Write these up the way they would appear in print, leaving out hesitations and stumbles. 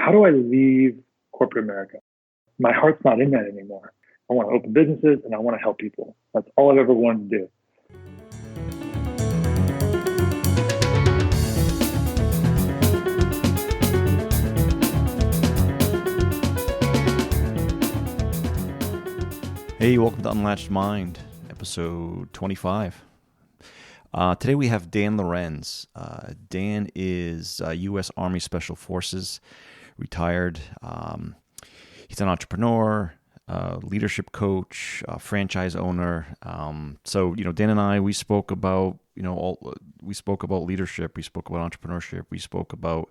how do I leave corporate America? My heart's not in that anymore. I want to open businesses and I want to help people. That's all I've ever wanted to do. Hey, welcome to Unlatched Mind, episode 25. Today we have Dan Lorenz. Dan is U.S. Army Special Forces, retired. He's an entrepreneur, leadership coach, franchise owner. So, Dan and I, we spoke about, we spoke about leadership, we spoke about entrepreneurship, we spoke about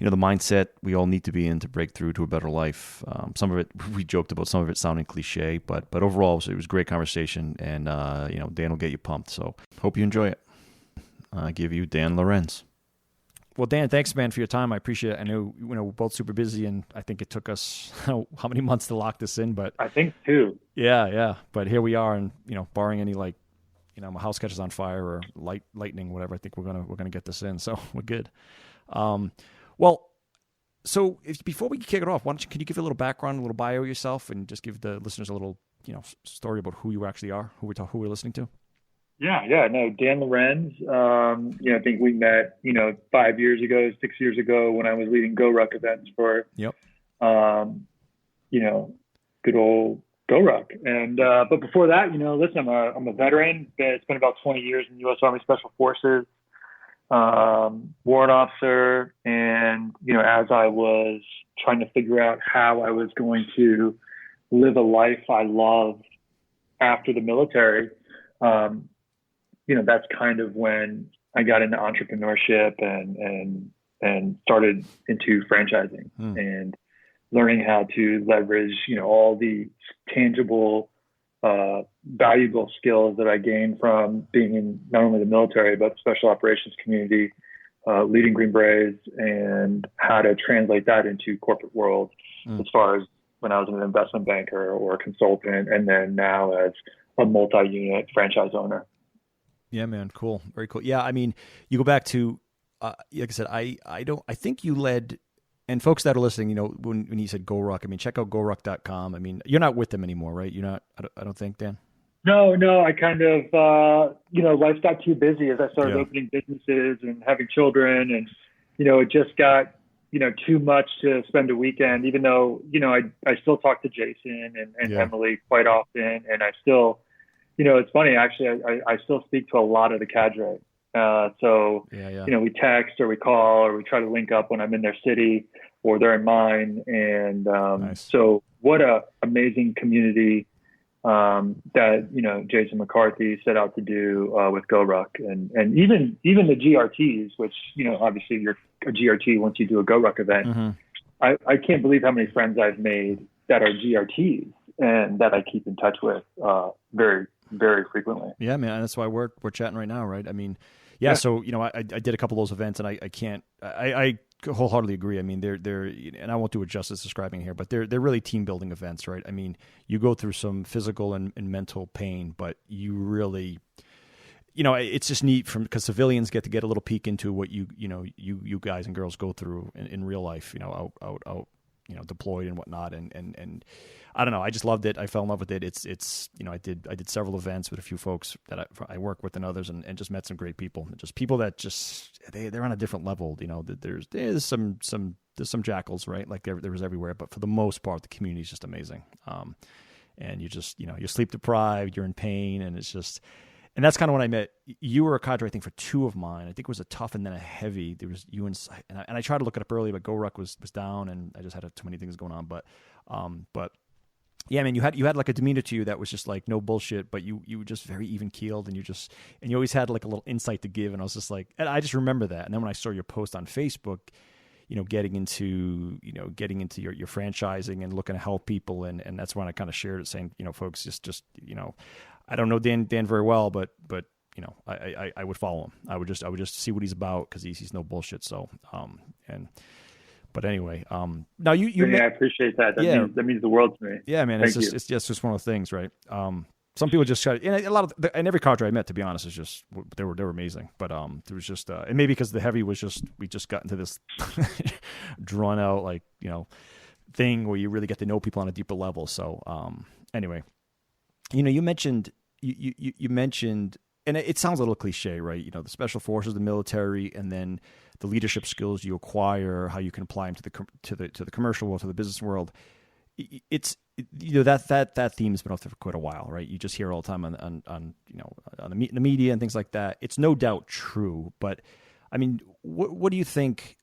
the mindset we all need to be in to break through to a better life. Some of it, we joked about some of it sounding cliche, but overall, it was a great conversation, and, Dan will get you pumped. So hope you enjoy it. I give you Dan Lorenz. Well, Dan, thanks, man, for your time. I appreciate it. I know, we're both super busy, and I think it took us how many months to lock this in, but I think 2. Yeah. But here we are, and, barring any my house catches on fire or lightning, whatever, I think we're gonna get this in. So we're good. Well, so before we kick it off, can you give a little background, a little bio of yourself, and just give the listeners a little, story about who you actually are, who we're listening to? Yeah. No, Dan Lorenz. I think we met, 5 years ago, 6 years ago when I was leading GoRuck events for, Yep. Good old GoRuck. And but before that, listen, I'm a veteran. Spent about 20 years in the U.S. Army Special Forces. Warrant officer, and as I was trying to figure out how I was going to live a life I loved after the military, that's kind of when I got into entrepreneurship and started into franchising and learning how to leverage all the tangible valuable skills that I gained from being in not only the military, but the special operations community, leading Green Berets, and how to translate that into corporate world as far as when I was an investment banker or a consultant, and then now as a multi-unit franchise owner. Yeah, man. Cool. Very cool. Yeah. I mean, you go back to, like I said, I think you led, and folks that are listening, when you said GoRuck, I mean, check out GoRuck.com. I mean, you're not with them anymore, right? You're not, I don't think, Dan? No, I kind of, life got too busy as I started opening businesses and having children, and, it just got, too much to spend a weekend, even though, I still talk to Jason and Emily quite often. And I still, it's funny, actually, I still speak to a lot of the cadre. We text or we call or we try to link up when I'm in their city or they're in mine. And nice. So what a amazing community that, Jason McCarthy set out to do with GoRuck. And even the GRTs, which, obviously you're a GRT once you do a GoRuck event. Mm-hmm. I can't believe how many friends I've made that are GRTs and that I keep in touch with very, very frequently. Yeah, man. That's why we're chatting right now, right? I mean, yeah. So, I did a couple of those events, and I wholeheartedly agree. I mean, they're, and I won't do it justice describing here, but they're really team building events, right? I mean, you go through some physical and mental pain, but you really, it's just neat because civilians get a little peek into what you guys and girls go through in real life, out, deployed and whatnot. And I don't know. I just loved it. I fell in love with it. It's I did several events with a few folks that I work with and others, and just met some great people. Just people that just they're on a different level. There's some jackals, right? Like there was everywhere, but for the most part, the community is just amazing. And you just you're sleep deprived, you're in pain, and it's just. And that's kind of when I met you. Were a cadre, I think, for 2 of mine. I think it was a tough and then a heavy. There was you and I tried to look it up early, but GoRuck was down, and I just had too many things going on. But yeah, man, you had like a demeanor to you that was just like no bullshit, but you were just very even keeled, and you always had like a little insight to give. And I was just like, and I just remember that. And then when I saw your post on Facebook, getting into your franchising and looking to help people, and that's when I kind of shared it, saying, folks, just I don't know Dan very well, but I would follow him. I would just see what he's about, because he's no bullshit. So but anyway, now you I appreciate that. That means the world to me. Yeah, man. Thank you. It's just one of those things, right? Some people just try to, and a lot of, and every cadre I met, to be honest, is just, they were amazing. But there was just, and maybe because the heavy was just, we just got into this drawn out, like, thing where you really get to know people on a deeper level. So anyway, you mentioned, you mentioned, and it sounds a little cliche, right? The special forces, the military, and then the leadership skills you acquire, how you can apply them to the commercial world, to the business world. It's that theme's been out there for quite a while, right? You just hear all the time on the media and things like that. It's no doubt true, but I mean, what do you think?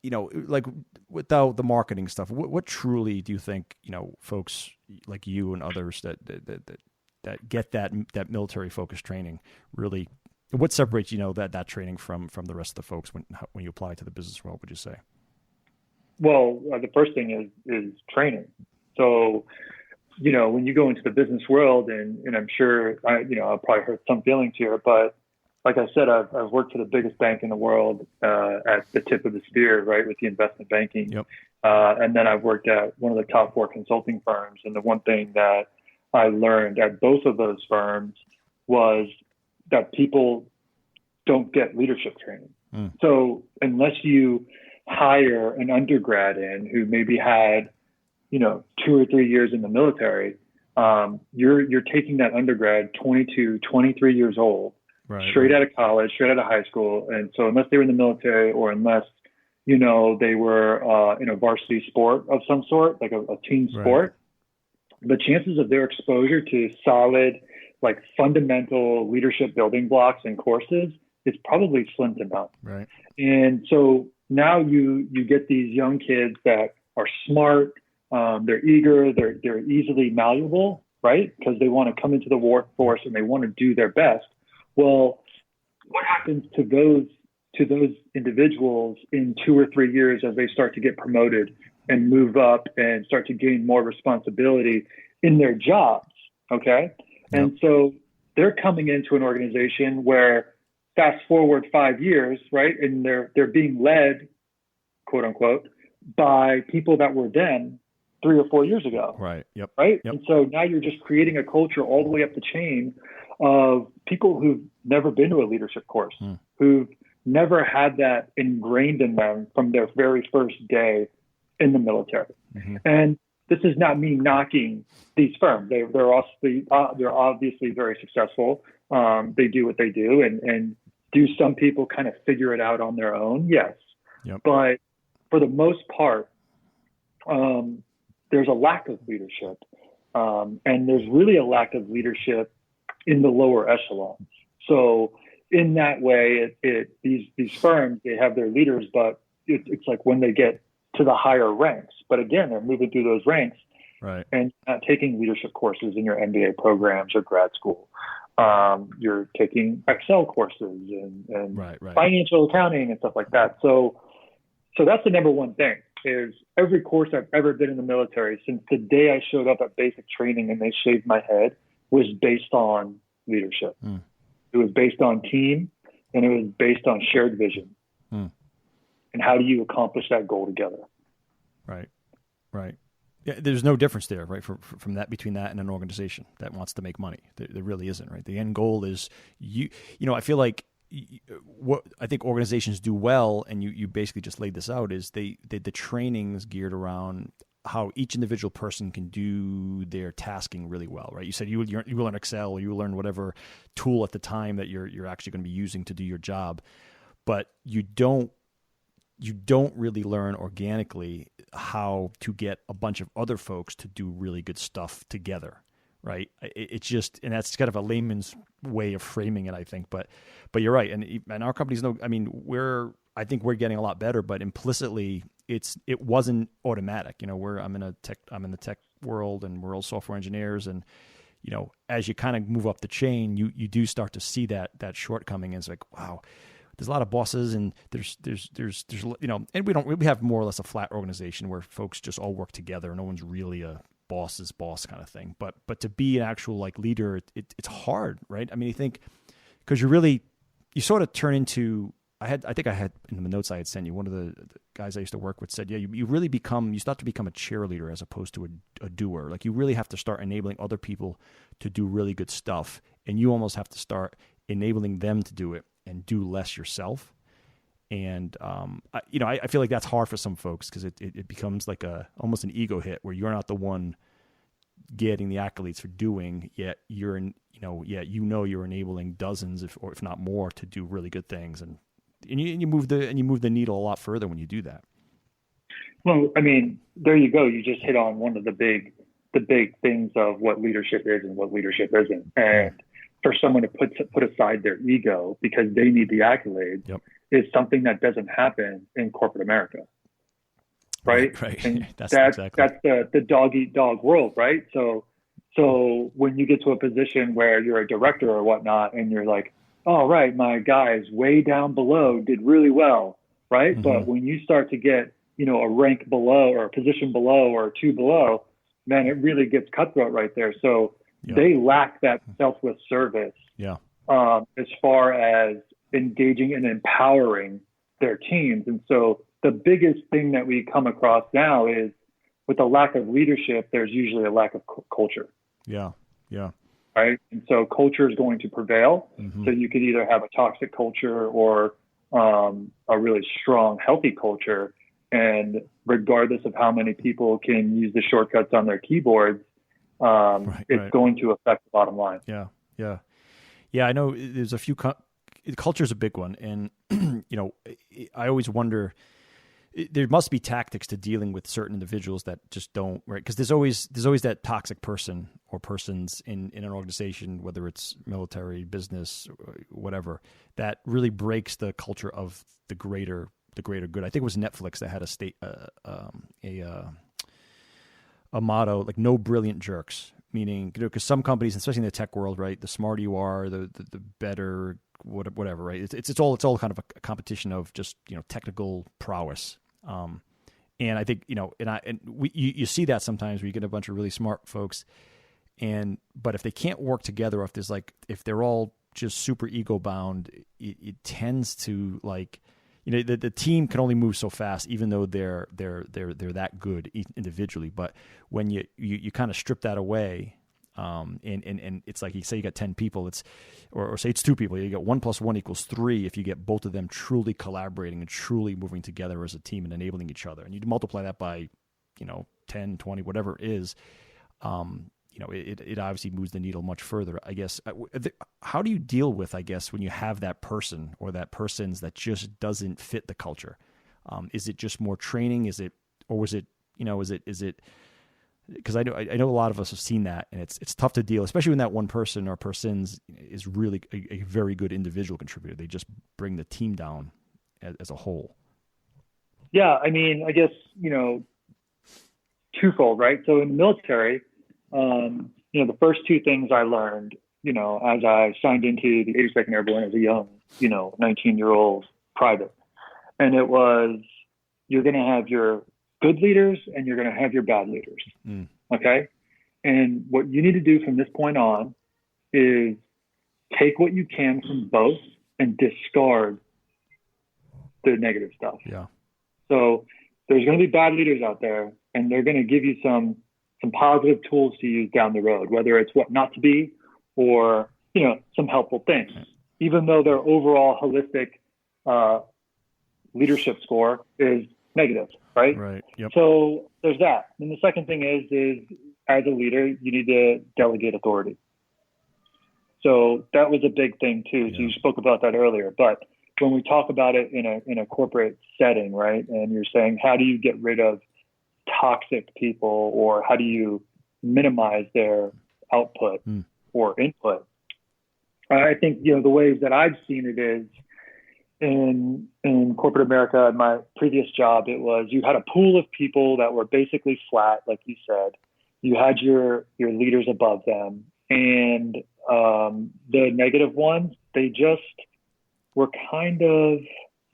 Like without the marketing stuff, what truly do you think? Folks like you and others that get that military focused training really. What separates that training from the rest of the folks when you apply to the business world? Would you say? Well, the first thing is training. So, when you go into the business world, and I'm sure I'll probably hurt some feelings here, but like I said, I've worked for the biggest bank in the world at the tip of the spear, right, with the investment banking. Yep. And then I've worked at one of the top 4 consulting firms. And the one thing that I learned at both of those firms was that people don't get leadership training. So unless you hire an undergrad in who maybe had, 2 or 3 years in the military, you're taking that undergrad 22, 23 years old, right, straight out of college, straight out of high school. And so unless they were in the military or unless, they were in a varsity sport of some sort, like a team sport, the chances of their exposure to solid, like fundamental leadership building blocks and courses is probably slim to none. Right. And so now you get these young kids that are smart, they're eager, they're easily malleable, right? Because they want to come into the workforce and they want to do their best. Well, what happens to those individuals in 2 or 3 years as they start to get promoted and move up and start to gain more responsibility in their jobs? Okay. Yep. And so they're coming into an organization where fast forward 5 years, right? And they're being led, quote unquote, by people that were then 3 or 4 years ago. Right. Yep. Right. Yep. And so now you're just creating a culture all the way up the chain of people who've never been to a leadership course, who've never had that ingrained in them from their very first day in the military. Mm-hmm. And this is not me knocking these firms. They're obviously very successful. They do what they do, and do some people kind of figure it out on their own? Yes. Yep. But for the most part, there's a lack of leadership, and there's really a lack of leadership in the lower echelons. So in that way, these firms, they have their leaders, but it's like when they get to the higher ranks. But again, they're moving through those ranks, right, and not taking leadership courses in your MBA programs or grad school. You're taking Excel courses and financial accounting and stuff like that. So that's the number one thing, is every course I've ever been in the military since the day I showed up at basic training and they shaved my head was based on leadership. It was based on team, and it was based on shared vision. And how do you accomplish that goal together? Right. Yeah, there's no difference there, right? From that, between that and an organization that wants to make money, there really isn't, right? The end goal is I feel like what I think organizations do well, and you basically just laid this out, is the training is geared around how each individual person can do their tasking really well, right? You said you learn Excel, or you learn whatever tool at the time that you're actually going to be using to do your job, but you don't really learn organically how to get a bunch of other folks to do really good stuff together, right? It's just, and that's kind of a layman's way of framing it, I think. But you're right, and our companies know. I mean, I think we're getting a lot better, but implicitly, it wasn't automatic. I'm in the tech world, and we're all software engineers, and as you kind of move up the chain, you do start to see that shortcoming. And it's like, wow, there's a lot of bosses, and there's and we have more or less a flat organization where folks just all work together. No one's really a boss's boss kind of thing. But to be an actual like leader, it's hard, right? I mean, you think, because you sort of turn into I think I had in the notes I had sent you, one of the guys I used to work with said, yeah, you really you start to become a cheerleader as opposed to a doer. Like, you really have to start enabling other people to do really good stuff. And you almost have to start enabling them to do it and do less yourself. And, I feel like that's hard for some folks because it becomes like almost an ego hit where you're not the one getting the accolades for doing, yet you're you're enabling dozens, if not more, to do really good things. And you move the needle a lot further when you do that. Well, I mean, there you go. You just hit on one of the big things of what leadership is and what leadership isn't. And for someone to put aside their ego because they need the accolades is something that doesn't happen in corporate America. Right. And that's the dog eat dog world. Right. So when you get to a position where you're a director or whatnot, and you're like, oh, right, my guys way down below did really well. Right. Mm-hmm. But when you start to get, a rank below or a position below or two below, man, it really gets cutthroat right there. So they lack that selfless service as far as engaging and empowering their teams. And so the biggest thing that we come across now is with a lack of leadership, there's usually a lack of culture. Yeah. Right. And so culture is going to prevail. Mm-hmm. So you could either have a toxic culture or a really strong, healthy culture. And regardless of how many people can use the shortcuts on their keyboards, it's going to affect the bottom line. Yeah. I know there's a few. Culture is a big one, and I always wonder. There must be tactics to dealing with certain individuals that just don't, right? Because there's always that toxic person or persons in an organization, whether it's military, business, whatever, that really breaks the culture of the greater good. I think it was Netflix that had a motto like "No brilliant jerks," meaning because some companies, especially in the tech world, right, the smarter you are, the better, whatever, right? It's all kind of a competition of just technical prowess. And I think you see that sometimes where you get a bunch of really smart folks, but if they can't work together, if they're all just super ego bound, it tends to the team can only move so fast, even though they're that good individually. But when you kind of strip that away, and it's like you say you got 10 people, or say it's 2 people, you get 1 + 1 = 3 if you get both of them truly collaborating and truly moving together as a team and enabling each other. And you multiply that by 10, 20, whatever it is, it obviously moves the needle much further, I guess. How do you deal with, I guess, when you have that person or that persons that just doesn't fit the culture? Is it just more training? Is it because I know a lot of us have seen that, and it's tough to deal, especially when that one person or persons is really a very good individual contributor. They just bring the team down as a whole. Yeah, I mean, I guess twofold, right? So in the military, the first 2 things I learned, as I signed into the 82nd Airborne as a young, 19-year-old private, and it was you're going to have your good leaders and you're going to have your bad leaders. Okay. And what you need to do from this point on is take what you can from both and discard the negative stuff. Yeah. So there's going to be bad leaders out there, and they're going to give you some positive tools to use down the road, whether it's what not to be or, some helpful things, even though their overall holistic leadership score is negative. Right. Yep. So there's that. And the second thing is as a leader, you need to delegate authority. So that was a big thing too. So you spoke about that earlier, but when we talk about it in a corporate setting, right, and you're saying, how do you get rid of toxic people, or how do you minimize their output or input? I think, the ways that I've seen it is in corporate America, in my previous job, it was you had a pool of people that were basically flat, like you said. You had your leaders above them, and the negative ones, they just were kind of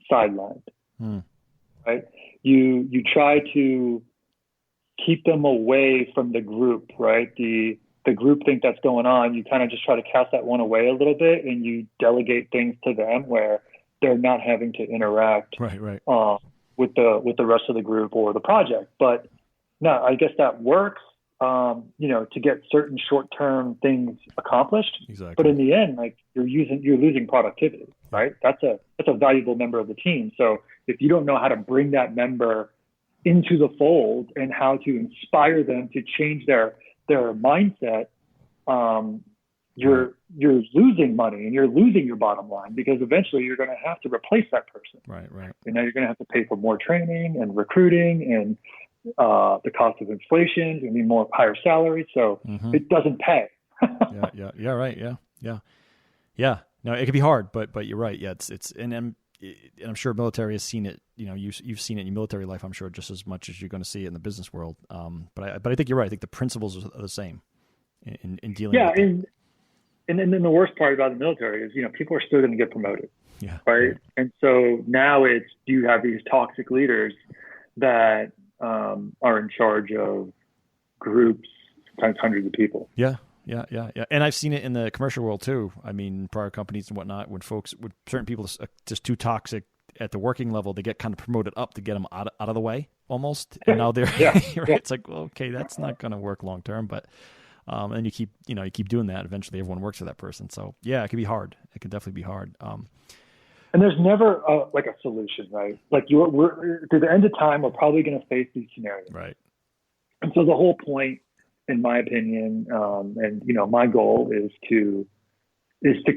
sidelined, right? You try to keep them away from the group, right? The group think that's going on. You kind of just try to cast that one away a little bit, and you delegate things to them where they're not having to interact right. With the rest of the group or the project. But no, I guess that works, to get certain short-term things accomplished. Exactly. But in the end, like you're losing productivity, right? That's a valuable member of the team. So if you don't know how to bring that member into the fold and how to inspire them to change their mindset, you're losing money and you're losing your bottom line, because eventually you're going to have to replace that person. Right. And now you're going to have to pay for more training and recruiting, and the cost of inflation is going to be more higher salaries. So it doesn't pay. Yeah. Right. Yeah. No, it can be hard, but you're right. Yeah. It's and I'm sure military has seen it. You've seen it in your military life, I'm sure, just as much as you're going to see it in the business world. But I think you're right. I think the principles are the same in dealing with it. And then the worst part about the military is, people are still going to get promoted. Yeah. Right. And so now you have these toxic leaders that are in charge of groups, sometimes hundreds of people. Yeah. And I've seen it in the commercial world too. I mean, prior companies and whatnot, when certain people are just too toxic at the working level, they get kind of promoted up to get them out of the way almost. And now they're, right? It's like, well, okay, that's not going to work long term, but and you keep doing that. Eventually everyone works for that person. So yeah, it can be hard. It can definitely be hard. And there's never like a solution, right? Like we're to the end of time, we're probably going to face these scenarios. Right. And so the whole point, in my opinion, and my goal is to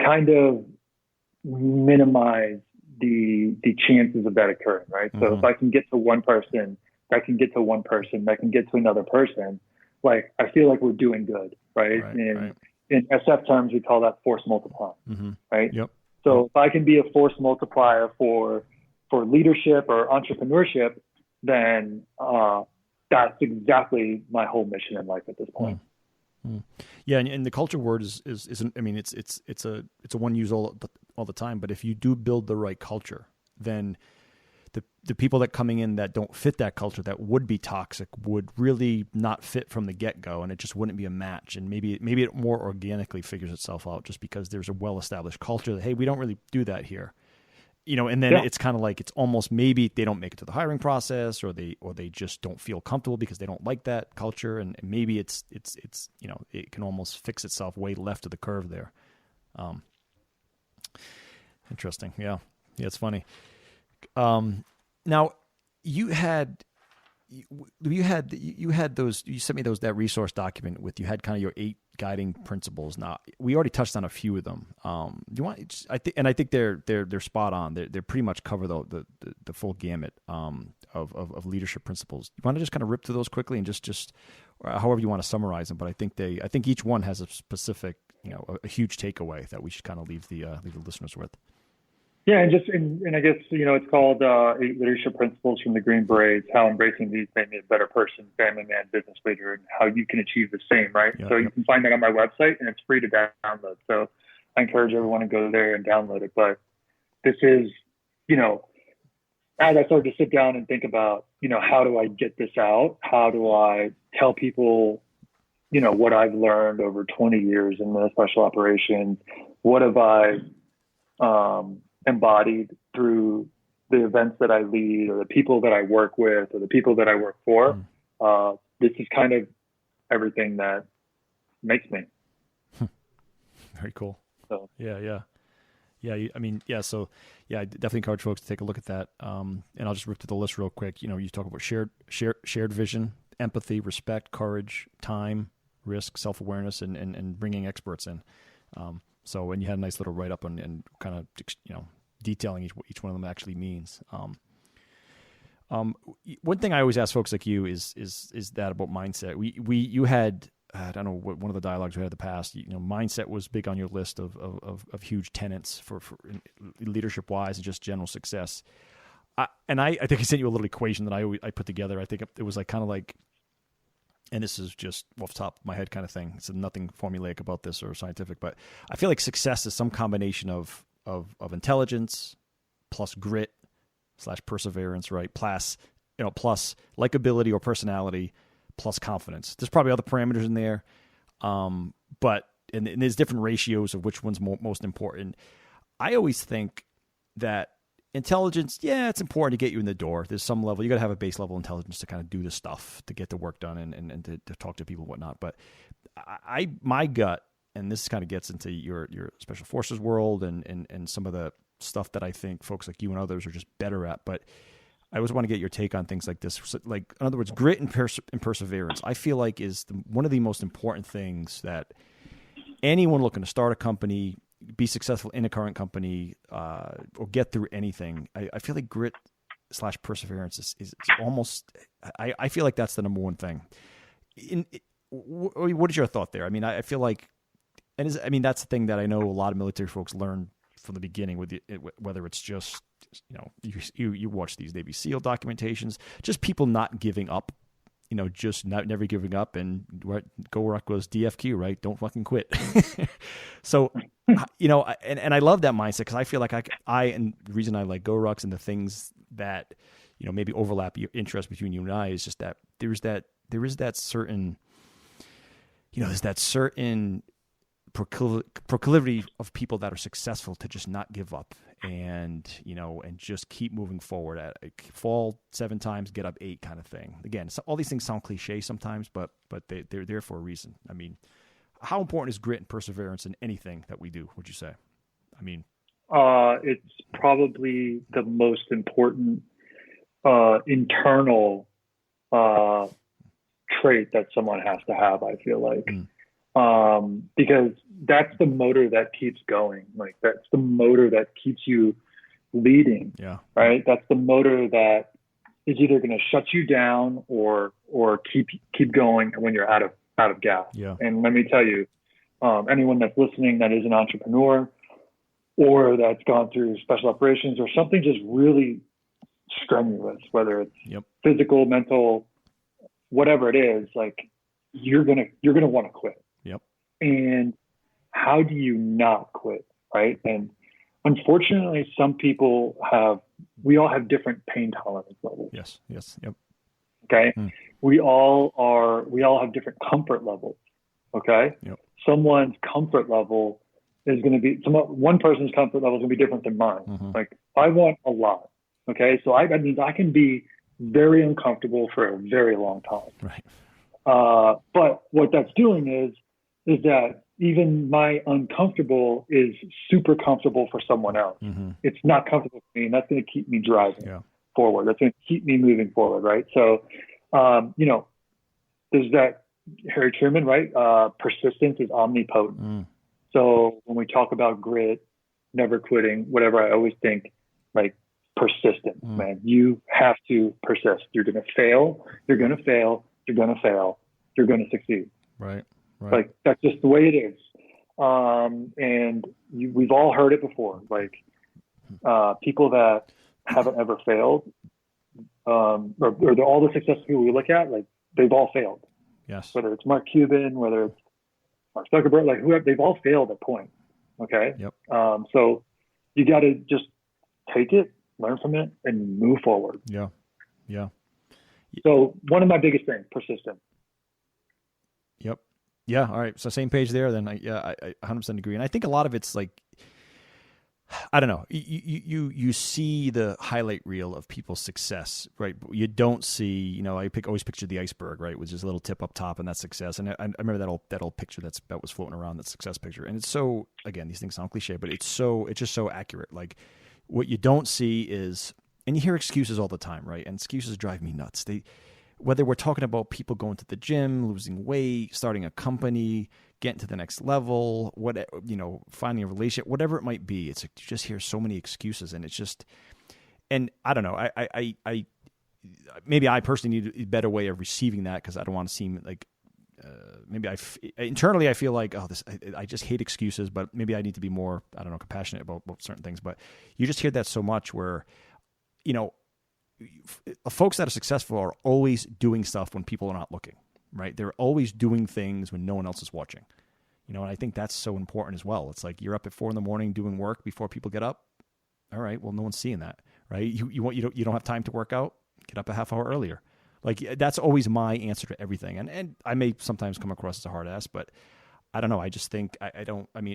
kind of minimize the chances of that occurring, right? So if I can get to one person, that can get to one person, that can get to another person, like I feel like we're doing good, right? In SF terms, we call that force multiplying, right? Yep. So if I can be a force multiplier for leadership or entrepreneurship, then that's exactly my whole mission in life at this point. Yeah, and the culture word isn't. I mean, it's a one use all the time. But if you do build the right culture, then the people that coming in that don't fit that culture, that would be toxic, would really not fit from the get go, and it just wouldn't be a match. And maybe it more organically figures itself out, just because there's a well established culture that, hey, we don't really do that here. And then it's kind of like, it's almost maybe they don't make it to the hiring process, or they just don't feel comfortable because they don't like that culture. And maybe it's it can almost fix itself way left of the curve there. Interesting. Yeah. It's funny. Now you had those, you sent me that resource document with, you had kind of your 8 guiding principles. Now we already touched on a few of them. Do you want? I think they're spot on. They pretty much cover the full gamut of leadership principles. You want to just kind of rip through those quickly and just however you want to summarize them. But I think each one has a specific, a huge takeaway that we should kind of leave the listeners with. Yeah, and I guess it's called 8 Leadership Principles from the Green Berets: How Embracing These Made Me a Better Person, Family Man, Business Leader, and how you can achieve the same. Right. Yeah, so you can find that on my website, and it's free to download. So I encourage everyone to go there and download it. But this is, as I started to sit down and think about, how do I get this out? How do I tell people, what I've learned over 20 years in the special operations? What have I embodied through the events that I lead, or the people that I work with, or the people that I work for? This is kind of everything that makes me. Very cool. So yeah. So I definitely encourage folks to take a look at that. And I'll just rip through the list real quick. You talk about shared vision, empathy, respect, courage, time, risk, self-awareness, and bringing experts in. So, and you had a nice little write-up and kind of, detailing each one of them actually means. One thing I always ask folks like you is that about mindset. You had, I don't know what one of the dialogues we had in the past, mindset was big on your list of huge tenets for leadership wise and just general success. I think I sent you a little equation that I put together. I think it was like kind of like, and this is just off the top of my head kind of thing. It's nothing formulaic about this or scientific, but I feel like success is some combination of intelligence plus grit / perseverance, right? Plus likability or personality plus confidence. There's probably other parameters in there, but there's different ratios of which one's most important. I always think that intelligence, yeah, it's important to get you in the door. There's some level, you got to have a base level intelligence to kind of do the stuff, to get the work done and to talk to people and whatnot. But my gut, and this kind of gets into your special forces world and some of the stuff that I think folks like you and others are just better at. But I always want to get your take on things like this. So, like, in other words, grit and perseverance, I feel like is one of the most important things that anyone looking to start a company, be successful in a current company, or get through anything. I feel like grit / perseverance is almost, I feel like that's the number one thing. What is your thought there? I mean, I feel like, that's the thing that I know a lot of military folks learn from the beginning, whether it's just, you watch these Navy SEAL documentations, just people not giving up, just never giving up, and Go Ruck was DFQ, right? Don't fucking quit. So, and I love that mindset, because I feel like and the reason I like Go Rucks and the things that, maybe overlap your interest between you and I is just that there is that certain, there's that certain proclivity of people that are successful to just not give up and just keep moving forward fall 7 times, get up 8 kind of thing. Again, all these things sound cliche sometimes, but they're there for a reason. I mean, how important is grit and perseverance in anything that we do, would you say? I mean, it's probably the most important internal trait that someone has to have, I feel like. Because that's the motor that keeps going. Like, that's the motor that keeps you leading. Yeah. Right. That's the motor that is either going to shut you down or keep going when you're out of gas. Yeah. And let me tell you, anyone that's listening that is an entrepreneur or that's gone through special operations or something just really strenuous, whether it's physical, mental, whatever it is, like, you're gonna want to quit. Yep. And how do you not quit, right? And unfortunately, some people we all have different pain tolerance levels. Yes. Yep. Okay. We all have different comfort levels. Okay. Yep. Someone's comfort level is going to be, one person's comfort level is going to be different than mine. Mm-hmm. Like, I want a lot. Okay. So that means I can be very uncomfortable for a very long time. Right. But what that's doing is that even my uncomfortable is super comfortable for someone else. Mm-hmm. It's not comfortable for me, and that's going to keep me driving forward. That's going to keep me moving forward, right? So, there's that Harry Truman, right? Persistence is omnipotent. So when we talk about grit, never quitting, whatever, I always think, like, persistence, man. You have to persist. You're going to fail. You're going to fail. You're going to fail. You're going to succeed. Right. Like, that's just the way it is. And we've all heard it before. Like, people that haven't ever failed, or all the successful people we look at, like, they've all failed. Yes. Whether it's Mark Cuban, whether it's Mark Zuckerberg, like, whoever, they've all failed at point. Okay. Yep. So you got to just take it, learn from it, and move forward. Yeah. So one of my biggest things, persistent. Yep. Yeah. All right. So same page there. Then I 100% agree. And I think a lot of it's like, I don't know. You see the highlight reel of people's success, right? But you don't see, I always picture the iceberg, right, with just a little tip up top, and that's success. And I remember that old picture that was floating around, that success picture. And it's so, again, these things sound cliche, but it's just so accurate. Like, what you don't see is, and you hear excuses all the time, right? And excuses drive me nuts. Whether we're talking about people going to the gym, losing weight, starting a company, getting to the next level, finding a relationship, whatever it might be, it's like you just hear so many excuses, and it's just, and I don't know, I maybe I personally need a better way of receiving that, because I don't want to seem like maybe internally I feel like, I just hate excuses, but maybe I need to be more, I don't know, compassionate about certain things. But you just hear that so much where, folks that are successful are always doing stuff when people are not looking, right? They're always doing things when no one else is watching, and I think that's so important as well. It's like, you're up at 4 a.m. doing work before people get up. All right, well, no one's seeing that, right? You don't have time to work out? Get up a half hour earlier. Like, that's always my answer to everything. And I may sometimes come across as a hard ass, but I don't know. I just think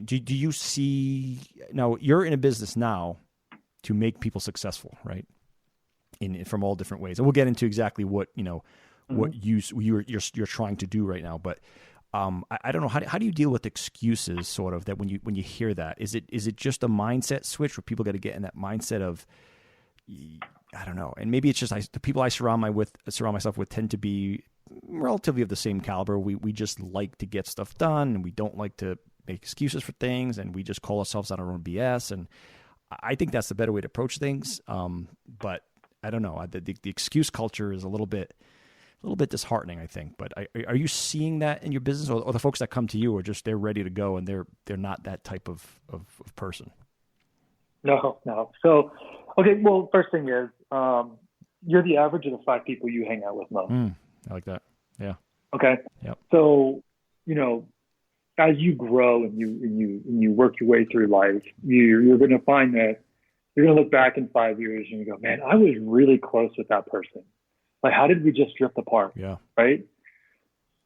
do you see, now you're in a business now. to make people successful, right? From all different ways. And we'll get into exactly what, what you're trying to do right now. But I don't know, how do you deal with excuses sort of that when you hear that? Is it just a mindset switch where people got to get in that mindset of, I don't know, and maybe it's just the people I surround myself with tend to be relatively of the same caliber. We just like to get stuff done, and we don't like to make excuses for things, and we just call ourselves on our own BS. And I think that's the better way to approach things. But I don't know, the excuse culture is a little bit disheartening, I think. But are you seeing that in your business, or the folks that come to you are just they're ready to go and they're not that type of person? No. So, okay. Well, first thing is, you're the average of the 5 people you hang out with most. I like that. Yeah. Okay. Yep. So, as you grow and you work your way through life, you're going to find that you're going to look back in 5 years and you go, man, I was really close with that person. Like, how did we just drift apart? Yeah. Right.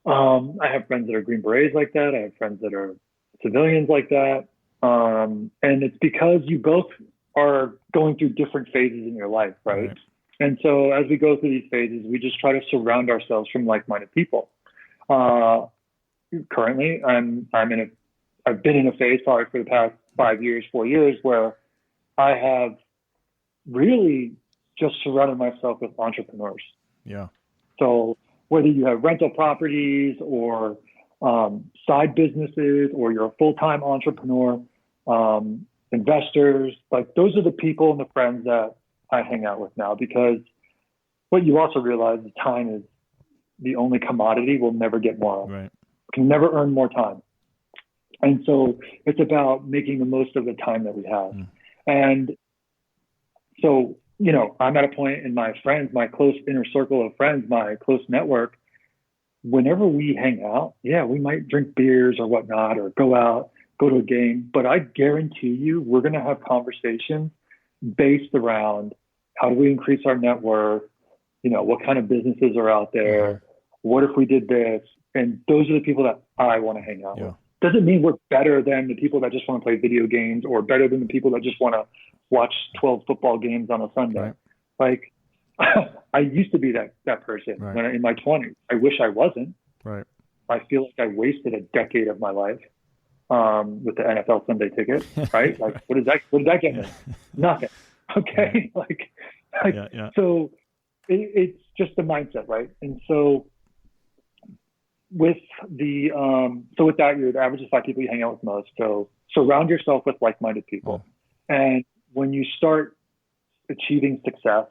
I have friends that are Green Berets like that. I have friends that are civilians like that. And it's because you both are going through different phases in your life. Right. And so as we go through these phases, we just try to surround ourselves from like-minded people. Currently, I've been in a phase probably for the past 4 years, where I have really just surrounded myself with entrepreneurs. Yeah. So whether you have rental properties or side businesses, or you're a full-time entrepreneur, investors, like those are the people and the friends that I hang out with now, because what you also realize is time is the only commodity we'll never get more of. Right. Can never earn more time. And so it's about making the most of the time that we have. And so, I'm at a point in my friends, my close inner circle of friends, my close network, whenever we hang out, we might drink beers or whatnot, or go out, go to a game, but I guarantee you we're going to have conversations based around how do we increase our net worth, what kind of businesses are out there, what if we did this? And those are the people that I want to hang out with. Doesn't mean we're better than the people that just want to play video games, or better than the people that just want to watch 12 football games on a Sunday. Like, I used to be that person when in my 20s. I wish I wasn't. Right. I feel like I wasted a decade of my life with the NFL Sunday ticket, right? Like, what did that get me? Nothing. Okay. So it's just the mindset, right? And so with that, you're the average of 5 people you hang out with most. So surround yourself with like-minded people. And when you start achieving success,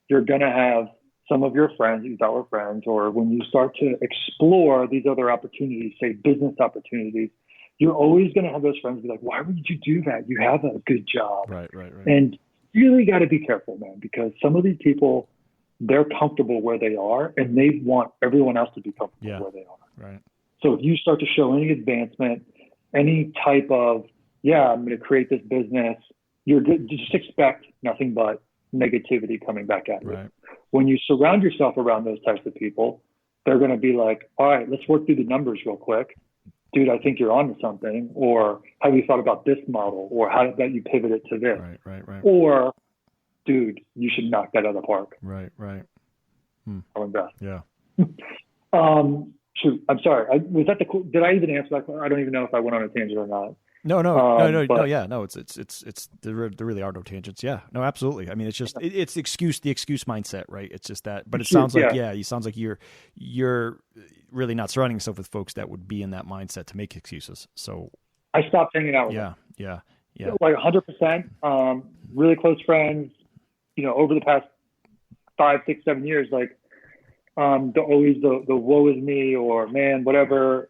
you're going to have some of your friends that you thought were friends, or when you start to explore these other opportunities, say business opportunities, you're always going to have those friends be like, why would you do that? You have a good job. Right. And you really got to be careful, man, because some of these people, they're comfortable where they are, and they want everyone else to be comfortable where they are. Right. So if you start to show any advancement, any type of, I'm going to create this business, you're good, just expect nothing but negativity coming back at you. Right. When you surround yourself around those types of people, they're going to be like, all right, let's work through the numbers real quick. Dude, I think you're onto something. Or have you thought about this model? Or how did you pivot it to this? Right. Or, dude, you should knock that out of the park. Right. I'll invest. Yeah. Shoot, I'm sorry. Did I even answer that? I don't even know if I went on a tangent or not. No. Yeah, no. It's there really are no tangents. Yeah, no, absolutely. I mean, it's just it's the excuse mindset, right? It's just that. But it sounds like it sounds like you're really not surrounding yourself with folks that would be in that mindset to make excuses. So I stopped hanging out with them. Yeah. Like 100%. Really close friends. Over the past 5, 6, 7 years, like the woe is me, or man, whatever.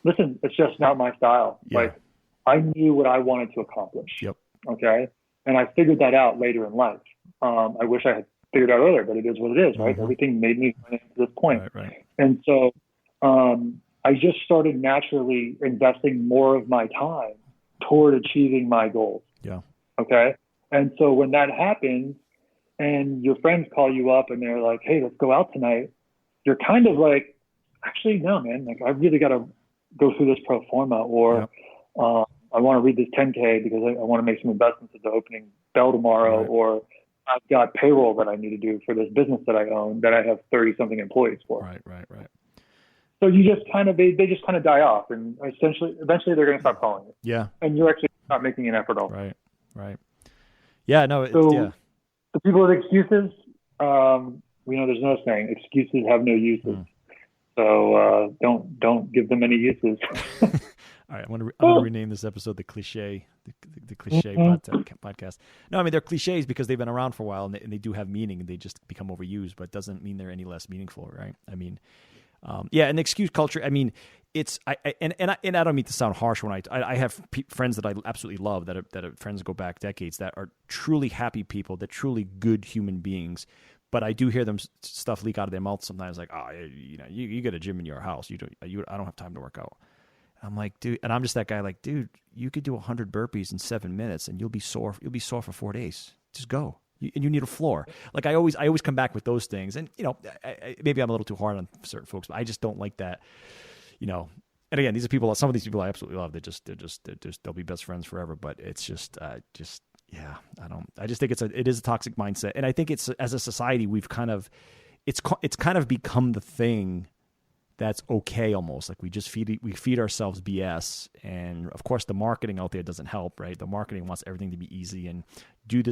Listen, it's just not my style. Yeah. Like, I knew what I wanted to accomplish. Yep. Okay. And I figured that out later in life. I wish I had figured out earlier, but it is what it is, right? Mm-hmm. Everything made me to this point. Right. And so I just started naturally investing more of my time toward achieving my goals. Yeah. Okay. And so when that happens and your friends call you up and they're like, hey, let's go out tonight, you're kind of like, actually, no, man, like I really got to go through this pro forma, or I I want to read this 10K because I want to make some investments at the opening bell tomorrow, Right. or I've got payroll that I need to do for this business that I own that I have 30 something employees for. Right. So you just kind of, they just kind of die off, and eventually they're going to stop calling it. Yeah. And you're actually not making an effort all. Right. Yeah, no, So the people with excuses, we know there's no saying, excuses have no uses. So don't give them any uses. All right, I'm gonna rename this episode the cliche podcast. No, I mean, they're cliches because they've been around for a while, and they do have meaning, and they just become overused, but it doesn't mean they're any less meaningful, right? I mean, and the excuse culture. I mean, it's I don't mean to sound harsh when I have friends that I absolutely love that are friends go back decades that are truly happy people, that truly good human beings. But I do hear them stuff leak out of their mouth sometimes, like, you get a gym in your house. I don't have time to work out. I'm like, dude, and I'm just that guy. Like, dude, you could do 100 burpees in 7 minutes, and you'll be sore. You'll be sore for 4 days. Just go. And you need a floor. Like I always come back with those things, and maybe I'm a little too hard on certain folks, but I just don't like that. And again, these are people. Some of these people I absolutely love. They'll be best friends forever. But it's just. Yeah, I just think it is a toxic mindset, and I think it's, as a society, we've it's kind of become the thing that's okay, almost like we feed ourselves BS, and of course the marketing out there doesn't help, right? The marketing wants everything to be easy, and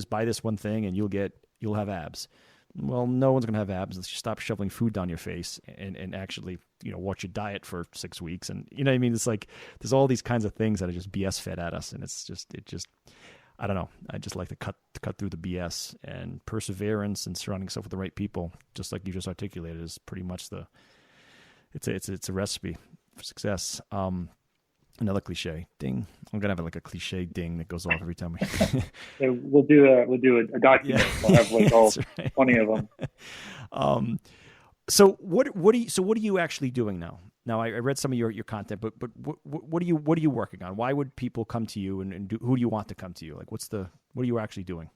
buy this one thing and you'll have abs. Well, no one's gonna have abs unless you stop shoveling food down your face and actually watch your diet for 6 weeks, and what I mean. It's like there's all these kinds of things that are just BS fed at us, and it just. I don't know. I just like to cut through the BS, and perseverance and surrounding yourself with the right people, just like you just articulated, is pretty much it's a recipe for success. Another cliche ding. I'm gonna have like a cliche ding that goes off every time we. We'll do a document. Yeah. We'll have like all right. 20 of them. So what are you actually doing now? Now, I read some of your content, but what are you working on? Why would people come to you, and who do you want to come to you? Like, what are you actually doing?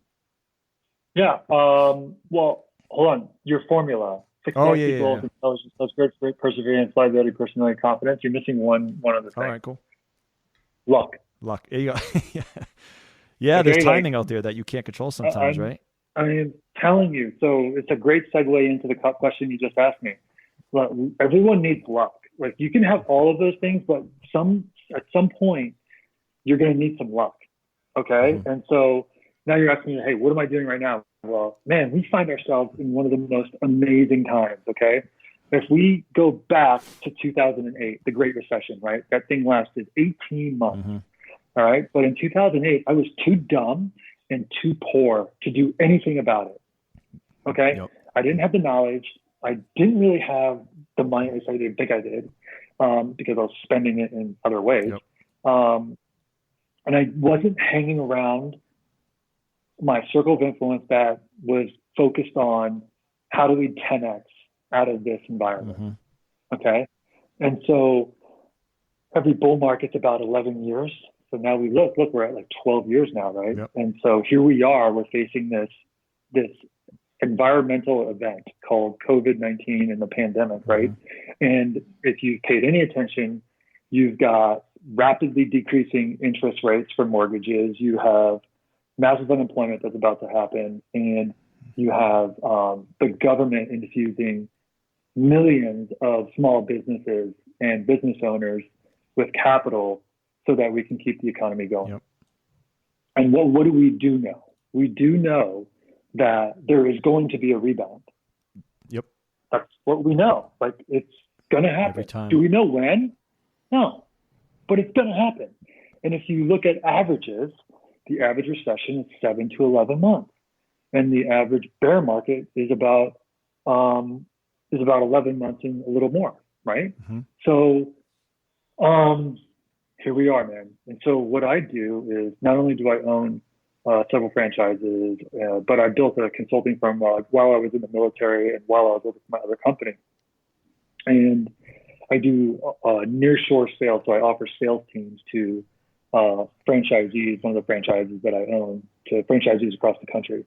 Yeah. Well, hold on. Your formula: success equals intelligence, great perseverance, liability, personality, confidence. You're missing one other thing. All right, cool. Luck. There you go. Yeah. There's timing out there that you can't control sometimes, right? I'm telling you. So it's a great segue into the question you just asked me. Well, everyone needs luck. Like, you can have all of those things, but at some point you're going to need some luck. Okay. Mm-hmm. And so now you're asking me, hey, what am I doing right now? Well, man, we find ourselves in one of the most amazing times. Okay. If we go back to 2008, the Great Recession, right? That thing lasted 18 months. Mm-hmm. All right. But in 2008, I was too dumb and too poor to do anything about it. Okay. Yep. I didn't have the knowledge. I didn't really have the money. At least I didn't think I did, because I was spending it in other ways. Yep. And I wasn't hanging around my circle of influence that was focused on how do we 10x out of this environment. Mm-hmm. Okay. And so every bull market's about 11 years. So now we look, we're at like 12 years now, right? Yep. And so here we are, we're facing this environmental event called COVID-19 and the pandemic, right? Mm-hmm. And if you've paid any attention, you've got rapidly decreasing interest rates for mortgages. You have massive unemployment that's about to happen. And you have the government infusing millions of small businesses and business owners with capital so that we can keep the economy going. Yep. And what do we do know? We do know that there is going to be a rebound. Yep. That's what we know. Like, it's going to happen. Every time. Do we know when? No, but it's going to happen. And if you look at averages, the average recession is 7 to 11 months. And the average bear market is about 11 months and a little more, right? Mm-hmm. So here we are, man. And so what I do is, not only do I own several franchises, but I built a consulting firm while I was in the military and while I was with my other company. And I do nearshore sales. So I offer sales teams to franchisees, one of the franchises that I own, to franchisees across the country.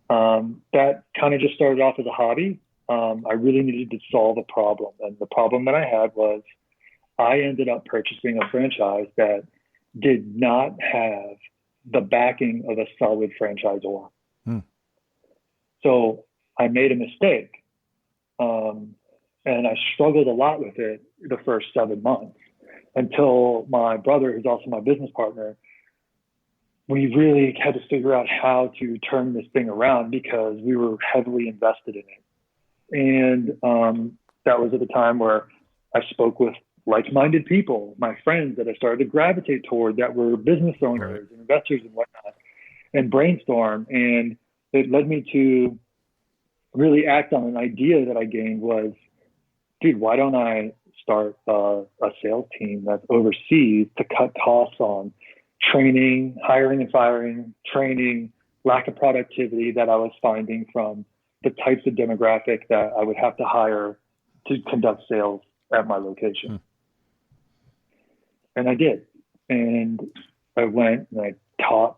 That kind of just started off as a hobby. I really needed to solve a problem. And the problem that I had was I ended up purchasing a franchise that did not have the backing of a solid franchisor. So I made a mistake. And I struggled a lot with it the first 7 months until my brother, who's also my business partner, we really had to figure out how to turn this thing around because we were heavily invested in it. And that was at the time where I spoke with like-minded people, my friends that I started to gravitate toward that were business owners and investors and whatnot, and brainstorm. And it led me to really act on an idea that I gained was, dude, why don't I start a sales team that's overseas to cut costs on training, hiring and firing, training, lack of productivity that I was finding from the types of demographic that I would have to hire to conduct sales at my location. And I did. And I went and I taught,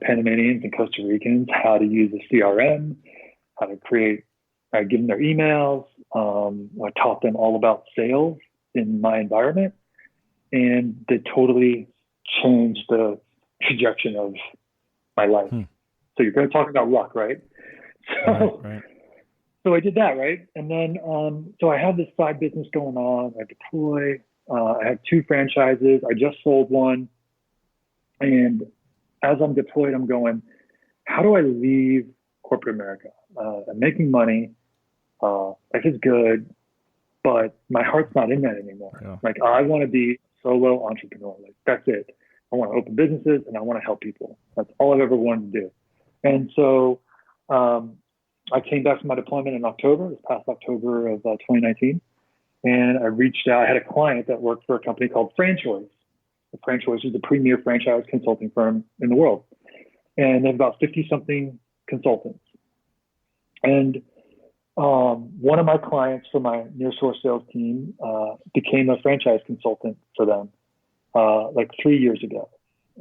Panamanians and Costa Ricans how to use a CRM, how to create, I give them their emails. I taught them all about sales in my environment, and they totally changed the trajectory of my life. So you're going to talk about luck, right? So I did that, right? And then, so I have this side business going on. I deploy. I have 2 franchises. I just sold one. And as I'm deployed, I'm going, how do I leave corporate America? I'm making money. Life is good, but my heart's not in that anymore. Yeah. Like, I want to be a solo entrepreneur. Like, that's it. I want to open businesses and I want to help people. That's all I've ever wanted to do. And so I came back from my deployment in October, this past October of 2019. And I reached out. I had a client that worked for a company called Franchoice. Franchoice is the premier franchise consulting firm in the world. And they have about 50-something consultants. And one of my clients for my nearshore sales team became a franchise consultant for them like 3 years ago.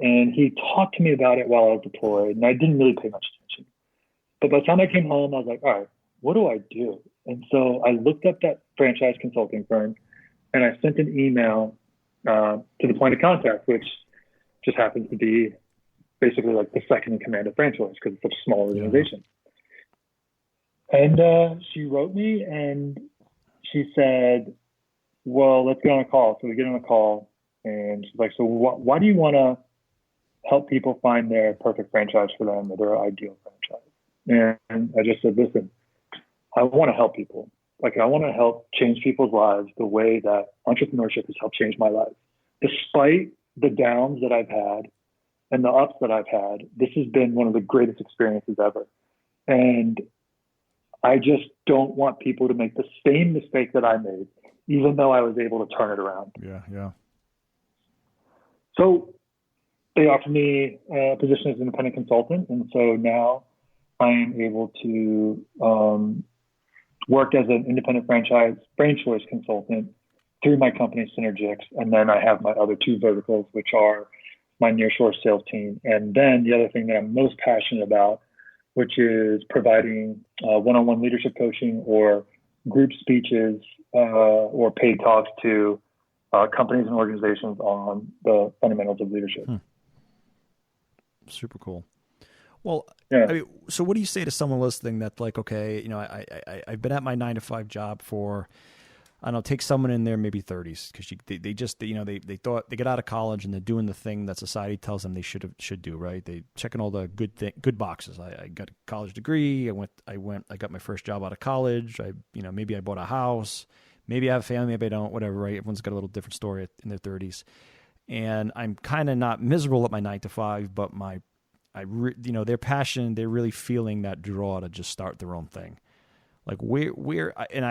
And he talked to me about it while I was deployed, and I didn't really pay much attention. But by the time I came home, I was like, all right, what do I do? And so I looked up that franchise consulting firm, and I sent an email to the point of contact, which just happens to be basically like the second in command of Franchoice because it's such a small organization. And she wrote me and she said, well, let's get on a call. So we get on a call and she's like, so why do you want to help people find their perfect franchise for them or their ideal franchise? And I just said, listen, I want to help people. Like, I want to help change people's lives the way that entrepreneurship has helped change my life. Despite the downs that I've had and the ups that I've had, this has been one of the greatest experiences ever. And I just don't want people to make the same mistake that I made, even though I was able to turn it around. Yeah. So they offered me a position as an independent consultant. And so now I am able to work as an independent franchise consultant through my company Synergix. And then I have my other 2 verticals, which are my nearshore sales team. And then the other thing that I'm most passionate about, which is providing one-on-one leadership coaching or group speeches or paid talks to companies and organizations on the fundamentals of leadership. Super cool. Well, yeah. I mean, so what do you say to someone listening that like, okay, I've been at my 9-to-5 job for, I don't know, take someone in their maybe 30s because they just they thought they get out of college and they're doing the thing that society tells them they should do, right? They checking all the good boxes. I got a college degree. I got my first job out of college. Maybe I bought a house. Maybe I have a family. Maybe I don't. Whatever, right? Everyone's got a little different story in their 30s, and I'm kind of not miserable at my 9-to-5, but their passion, they're really feeling that draw to just start their own thing. Like and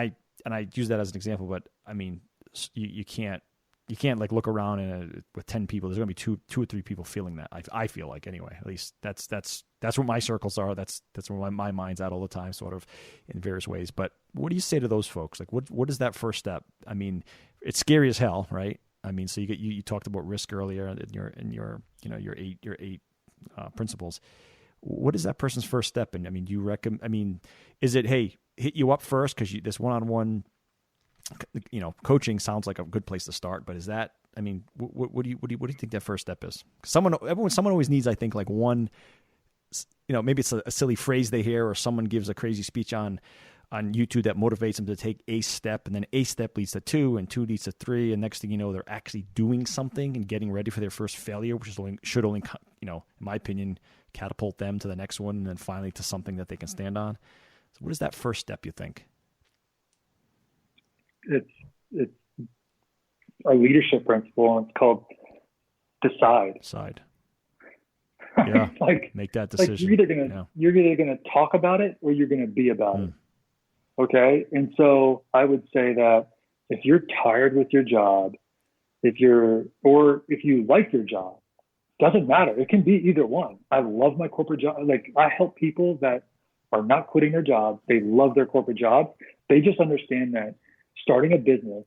I use that as an example, but I mean, you can't like look around with 10 people. There's going to be two or three people feeling that. I feel like anyway. At least that's what my circles are. That's where my mind's at all the time, sort of in various ways. But what do you say to those folks? Like, what is that first step? I mean, it's scary as hell, right? I mean, so you talked about risk earlier in your 8 principles. What is that person's first step? And I mean, do you recommend? I mean, is it hit you up first because this one-on-one, coaching sounds like a good place to start? But is that I mean, what do you think that first step is? Someone always needs, I think, like one, maybe it's a silly phrase they hear, or someone gives a crazy speech on YouTube that motivates them to take a step, and then a step leads to 2, and 2 leads to 3, and next thing you know, they're actually doing something and getting ready for their first failure, which should only, in my opinion, catapult them to the next one, and then finally to something that they can stand on. So what is that first step, you think? It's a leadership principle, and it's called decide. Yeah, like make that decision. Like you're either gonna talk about it or you're gonna be about it. Okay, and so I would say that if you're tired with your job, if you like your job, doesn't matter. It can be either one. I love my corporate job. Like, I help people that are not quitting their job. They love their corporate job. They just understand that starting a business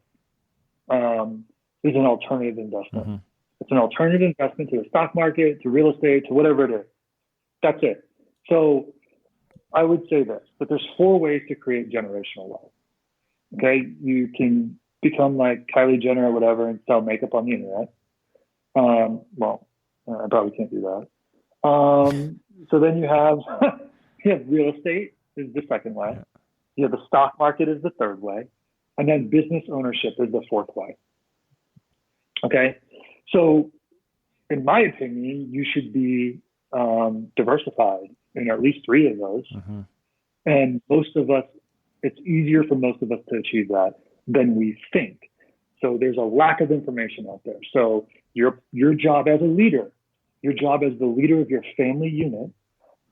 is an alternative investment. Mm-hmm. It's an alternative investment to the stock market, to real estate, to whatever it is. That's it. So I would say this, that there's 4 ways to create generational wealth. Okay. You can become like Kylie Jenner or whatever and sell makeup on the internet. I probably can't do that. So then you have real estate is the second way. You have the stock market is the third way. And then business ownership is the fourth way. Okay. So in my opinion, you should be diversified in at least 3 of those. Mm-hmm. And most of us, it's easier for most of us to achieve that than we think. So there's a lack of information out there. So your job as a leader, your job as the leader of your family unit,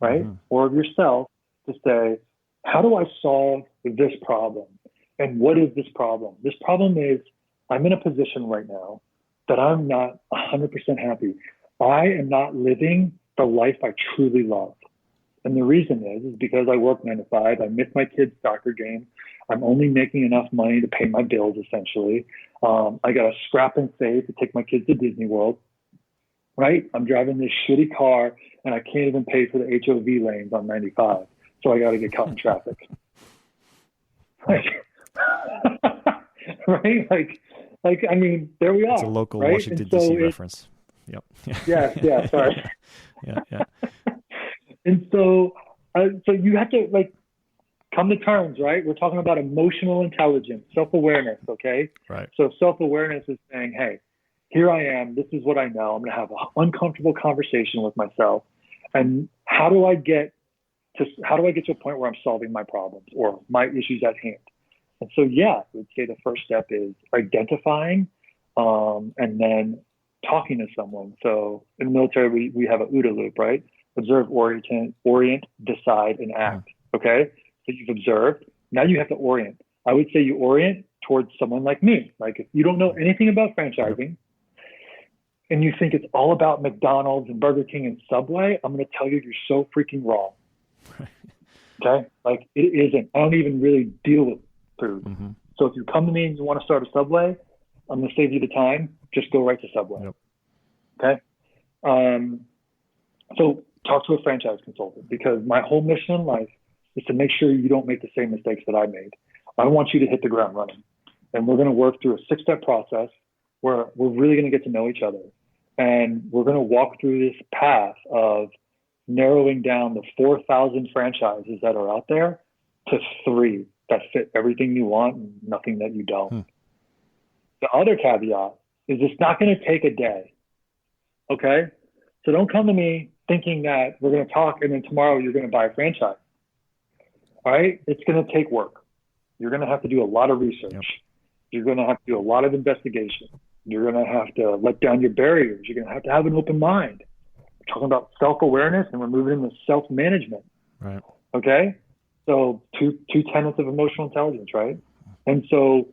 right? Mm-hmm. Or of yourself, to say, how do I solve this problem? And what is this problem? This problem is, I'm in a position right now that I'm not 100% happy. I am not living the life I truly love. And the reason is because I work 9 to 5. I miss my kids' soccer game. I'm only making enough money to pay my bills, essentially. I got to scrap and save to take my kids to Disney World, right? I'm driving this shitty car, and I can't even pay for the HOV lanes on 95. So I got to get caught in traffic. Right? I mean, there we are. It's a local right? Washington, D.C. reference. Yep. Yeah, sorry. Yeah. And so you have to come to terms, right? We're talking about emotional intelligence, self-awareness, okay? Right. So self-awareness is saying, hey, here I am. This is what I know. I'm going to have an uncomfortable conversation with myself. And how do I get to a point where I'm solving my problems or my issues at hand? And so, I would say the first step is identifying and then talking to someone. So in the military, we have a OODA loop, right? Observe, orient, decide, and act. Okay? So you've observed. Now you have to orient. I would say you orient towards someone like me. Like, if you don't know anything about franchising and you think it's all about McDonald's and Burger King and Subway, I'm going to tell you you're so freaking wrong. Okay? Like, it isn't. I don't even really deal with food. Mm-hmm. So if you come to me and you want to start a Subway, I'm going to save you the time. Just go right to Subway. Yep. Okay? So talk to a franchise consultant, because my whole mission in life is to make sure you don't make the same mistakes that I made. I want you to hit the ground running. And we're going to work through a 6-step process where we're really going to get to know each other. And we're going to walk through this path of narrowing down the 4,000 franchises that are out there to 3 that fit everything you want and nothing that you don't. The other caveat is it's not going to take a day. Okay? So don't come to me thinking that we're going to talk and then tomorrow you're going to buy a franchise. All right? It's going to take work. You're going to have to do a lot of research. Yep. You're going to have to do a lot of investigation. You're going to have to let down your barriers. You're going to have an open mind. We're talking about self-awareness, and we're moving into self-management. Right. Okay? So two tenets of emotional intelligence, right? And so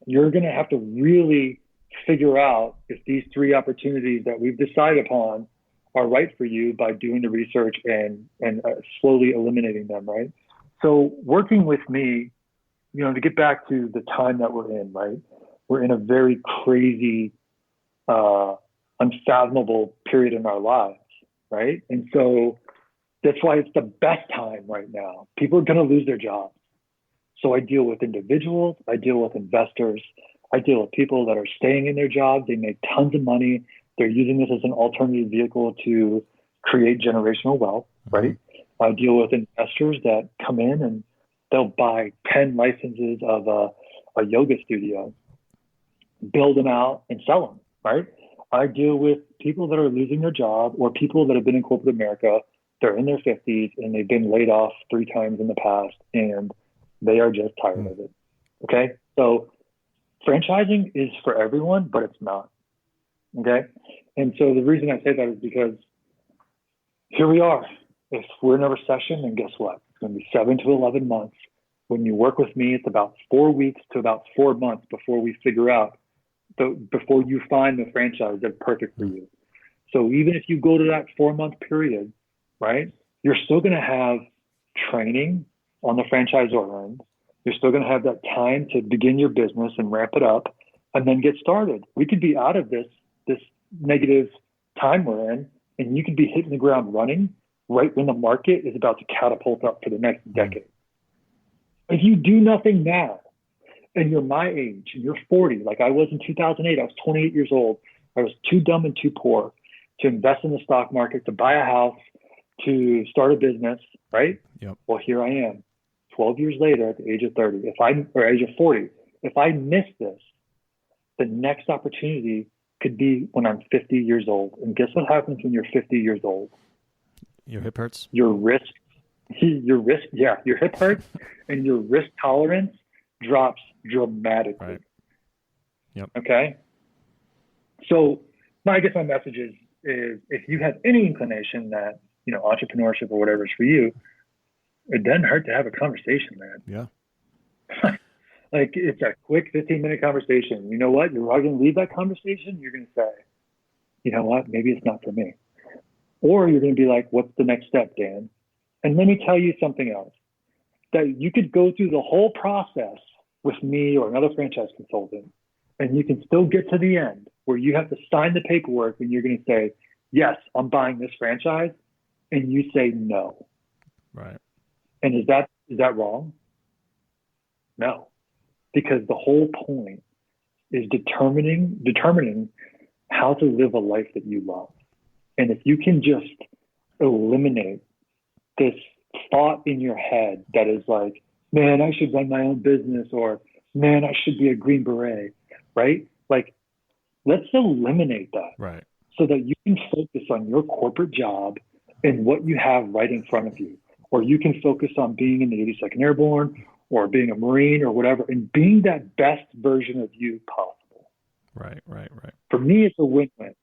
you're going to have to really figure out if these 3 opportunities that we've decided upon are right for you by doing the research and slowly eliminating them, right? So working with me, to get back to the time that we're in, right? We're in a very crazy, unfathomable period in our lives, right? And so that's why it's the best time right now. People are going to lose their jobs. So I deal with individuals, I deal with investors, I deal with people that are staying in their jobs. They make tons of money. They're using this as an alternative vehicle to create generational wealth, right? I deal with investors that come in and they'll buy 10 licenses of a yoga studio, build them out and sell them, right? I deal with people that are losing their job or people that have been in corporate America. They're in their 50s and they've been laid off 3 times in the past and they are just tired of it. Okay. So franchising is for everyone, but it's not. Okay. And so the reason I say that is because here we are. If we're in a recession, then guess what? It's going to be 7 to 11 months. When you work with me, it's about 4 weeks to about 4 months before we figure out, before you find the franchise that's perfect for you. So even if you go to that 4-month period, right, you're still going to have training on the franchisor end. You're still going to have that time to begin your business and ramp it up and then get started. We could be out of this negative time we're in, and you could be hitting the ground running right when the market is about to catapult up for the next decade. If you do nothing now, and you're my age, and you're 40, like I was in 2008, I was 28 years old. I was too dumb and too poor to invest in the stock market, to buy a house, to start a business, right? Yep. Well, here I am, 12 years later at the age of 30, or age of 40. If I miss this, the next opportunity could be when I'm 50 years old. And guess what happens when you're 50 years old? Your hip hurts. Your hip hurts, and your risk tolerance drops dramatically. Right. Yep. Okay. So I guess my message is if you have any inclination that, entrepreneurship or whatever is for you, it doesn't hurt to have a conversation, man. Yeah. Like it's a quick 15-minute conversation. You know what? You're going to leave that conversation. You're going to say, you know what? Maybe it's not for me. Or you're going to be like, what's the next step, Dan? And let me tell you something else, that you could go through the whole process with me or another franchise consultant, and you can still get to the end where you have to sign the paperwork and you're going to say, yes, I'm buying this franchise. And you say no. Right. And is that wrong? No, because the whole point is determining how to live a life that you love. And if you can just eliminate this thought in your head that is like, man, I should run my own business, or man, I should be a Green Beret, right? Like, let's eliminate that. Right. So that you can focus on your corporate job and what you have right in front of you. Or you can focus on being in the 82nd Airborne or being a Marine or whatever, and being that best version of you possible. Right. For me, it's a win-win.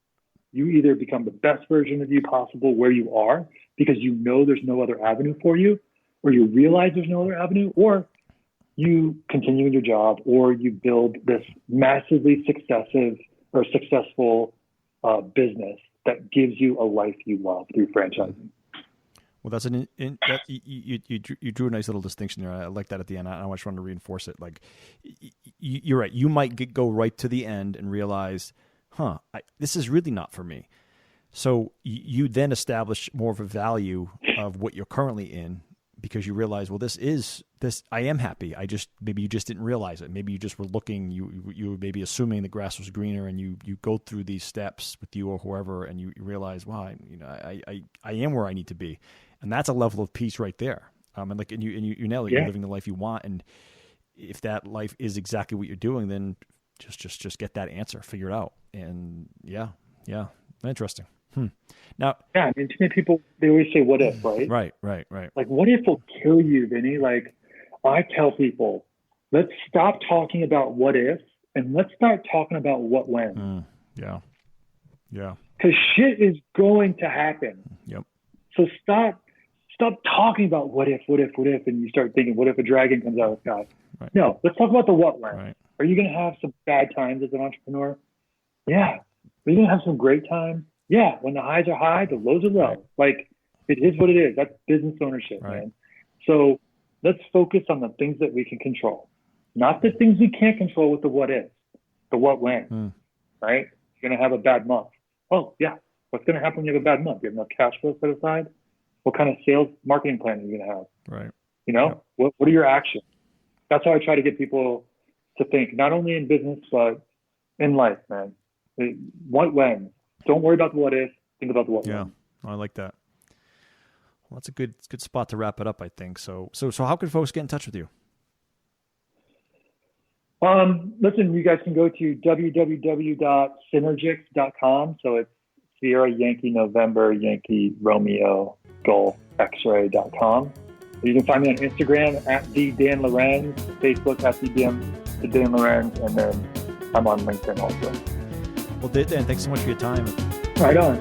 You either become the best version of you possible where you are because you know there's no other avenue for you, or you realize there's no other avenue, or you continue in your job, or you build this massively successful business that gives you a life you love through franchising. Well, that's you drew a nice little distinction there. I like that at the end. I just wanted to reinforce it. Like, you're right. You might go right to the end and realize, this is really not for me. So you then establish more of a value of what you're currently in, because you realize, well, this. I am happy. Maybe you just didn't realize it. Maybe you just were looking. You were maybe assuming the grass was greener, and you go through these steps with you or whoever, and you realize, wow, I am where I need to be, and that's a level of peace right there. And you nail it. You're living the life you want, and if that life is exactly what you're doing, then just get that answer, figure it out, and yeah, interesting. Now, too many people, they always say, what if, right? Right. Like, what if will kill you, Vinny? Like, I tell people, let's stop talking about what if, and let's start talking about what when. Yeah. Because shit is going to happen. Yep. So stop talking about what if, and you start thinking, what if a dragon comes out of the sky? Right. No, let's talk about the what when. Right. Are you going to have some bad times as an entrepreneur? Yeah. Are you going to have some great times? Yeah, when the highs are high, the lows are low. Right. Like, it is what it is. That's business ownership, man. So let's focus on the things that we can control, not the things we can't control with the what if, the what when, right? You're going to have a bad month. Oh, yeah. What's going to happen when you have a bad month? You have enough cash flow set aside? What kind of sales marketing plan are you going to have? Right. What are your actions? That's how I try to get people to think, not only in business, but in life, man. What when? Don't worry about the what if, think about the what yeah. when. I like that. Well, that's a good spot to wrap it up, I think. So how can folks get in touch with you? Listen, you guys can go to www.synergix.com. So it's Sierra Yankee November Yankee Romeo Golf X-ray.com. You can find me on Instagram at the Dan Lorenz, Facebook at the Dan Lorenz, and then I'm on LinkedIn also. Well, Dan, thanks so much for your time. Right on.